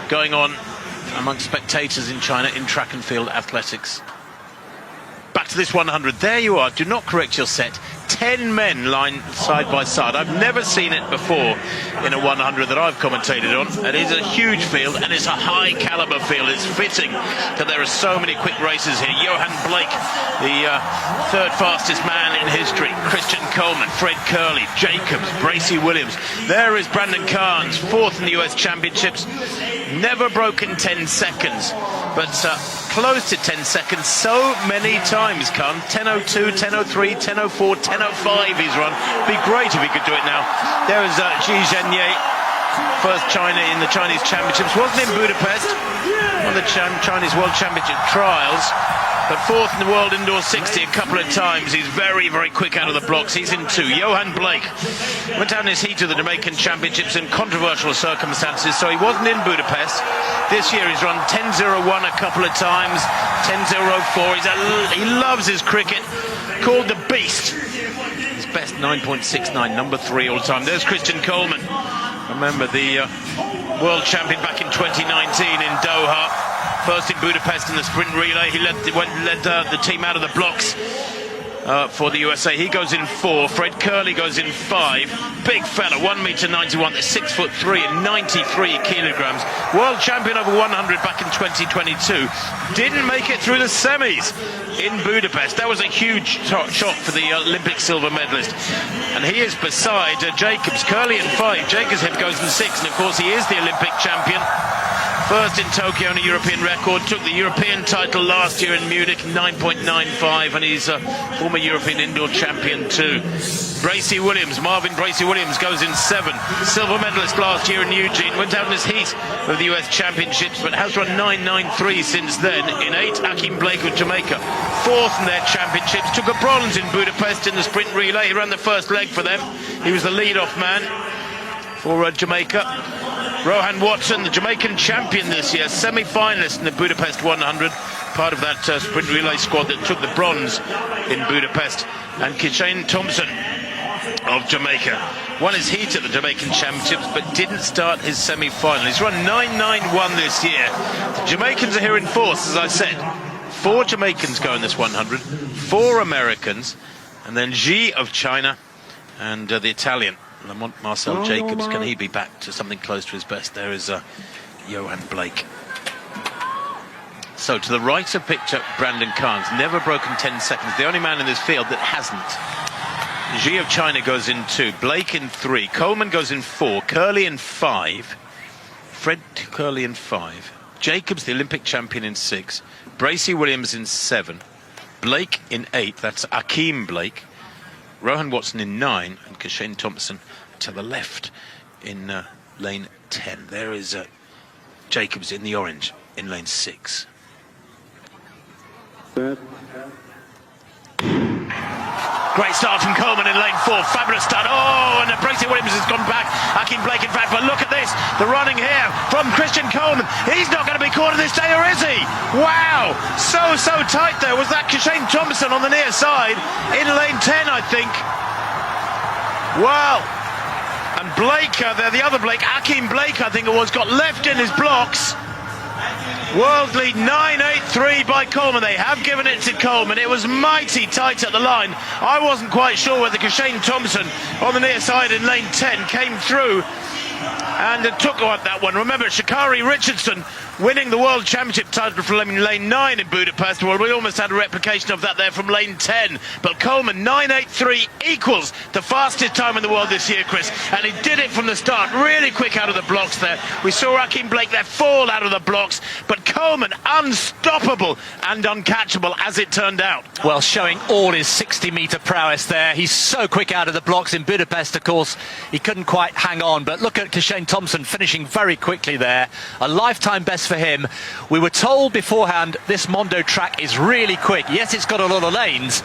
going on amongst spectators in China in track and field athletics. Back to this 100. There you are. Do not correct your set. 10 men lined side by side. I've never seen it before in a 100 that I've commentated on. It is a huge field and it's a high caliber field. It's fitting that there are so many quick races here. Johan Blake, the third fastest man in history. Christian Coleman, Fred Kerley, Jacobs, Bracy Williams. There is Brandon Carnes, fourth in the US Championships. Never broken 10 seconds, but close to 10 seconds so many times. Carnes, 10:02, 10:03, 10:04, 10:05 he's run. Be great if he could do it now. There is Xi Zhenye, first China in the Chinese Championships. Wasn't in Budapest, on the Chinese World Championship trials, but fourth in the World Indoor 60 a couple of times. He's very, very quick out of the blocks. He's in two. Johan Blake went down his heat of the Jamaican Championships in controversial circumstances, so he wasn't in Budapest. This year he's run 10:01 a couple of times, 10:04. He loves his cricket. Called the Beast. His best 9.69, number 3 all time. There's Christian Coleman. Remember the world champion back in 2019 in Doha. First in Budapest in the sprint relay. He led the team out of the blocks for the USA. He goes in 4. Fred Kerley goes in 5. Big fella, 1m91. That's 6'3" and 93 kilograms. World champion over 100 back in 2022. Didn't make it through the semis in Budapest. That was a huge shock for the Olympic silver medalist. And he is beside Jacobs. Kerley in 5. Jacobs goes in 6. And of course he is the Olympic champion. First in Tokyo on a European record, took the European title last year in Munich, 9.95, and he's a former European indoor champion too. Bracy Williams, Marvin Bracy Williams goes in 7. Silver medalist last year in Eugene, went out in his heat of the US Championships, but has run 9.93 since then. In 8, Akeem Blake of Jamaica, 4th in their championships, took a bronze in Budapest in the sprint relay. He ran the first leg for them. He was the lead-off man for Jamaica. Rohan Watson, the Jamaican champion this year, semi-finalist in the Budapest 100, part of that sprint relay squad that took the bronze in Budapest. And Kishane Thompson of Jamaica won his heat at the Jamaican Championships, but didn't start his semi-final. He's run 9.91 this year. The Jamaicans are here in force, as I said. 4 Jamaicans go in this 100, 4 Americans, and then Xi of China and the Italian Lamont Marcel Jacobs. Can he be back to something close to his best? There is Johan Blake. So to the right of picture, Brandon Carnes, never broken 10 seconds. The only man in this field that hasn't. Xi of China goes in 2, Blake in 3, Coleman goes in 4, Kerley in 5, Fred Kerley in 5, Jacobs, the Olympic champion, in 6, Bracy Williams in 7, Blake in 8, that's Akeem Blake, Rohan Watson in 9, and Kishane Thompson to the left in lane 10. There is Jacobs in the orange in lane 6. Great start from Coleman in lane 4. Fabulous start. Oh, and Bracy Williams has gone back. Akeem Blake in fact. But look at this. The running here from Christian Coleman. He's not going to be caught in this day, or is he? Wow. So tight there. Was that Kishane Thompson on the near side in lane 10, I think. Wow. And Blake, the other Blake, Akeem Blake, I think it was, got left in his blocks. World lead 9.83 by Coleman. They have given it to Coleman. It was mighty tight at the line. I wasn't quite sure whether Kishane Thompson on the near side in lane 10 came through and took that one. Remember, Sha'Carri Richardson winning the World Championship title from lane 9 in Budapest. Well, we almost had a replication of that there from lane 10. But Coleman, 9.83, equals the fastest time in the world this year, Chris. And he did it from the start, really quick out of the blocks there. We saw Akeem Blake there fall out of the blocks, but Coleman unstoppable and uncatchable as it turned out. Well, showing all his 60-metre prowess there. He's so quick out of the blocks. In Budapest, of course, he couldn't quite hang on. But look at Kishane Thompson finishing very quickly there. A lifetime best for him. We were told beforehand this Mondo track is really quick. Yes, it's got a lot of lanes.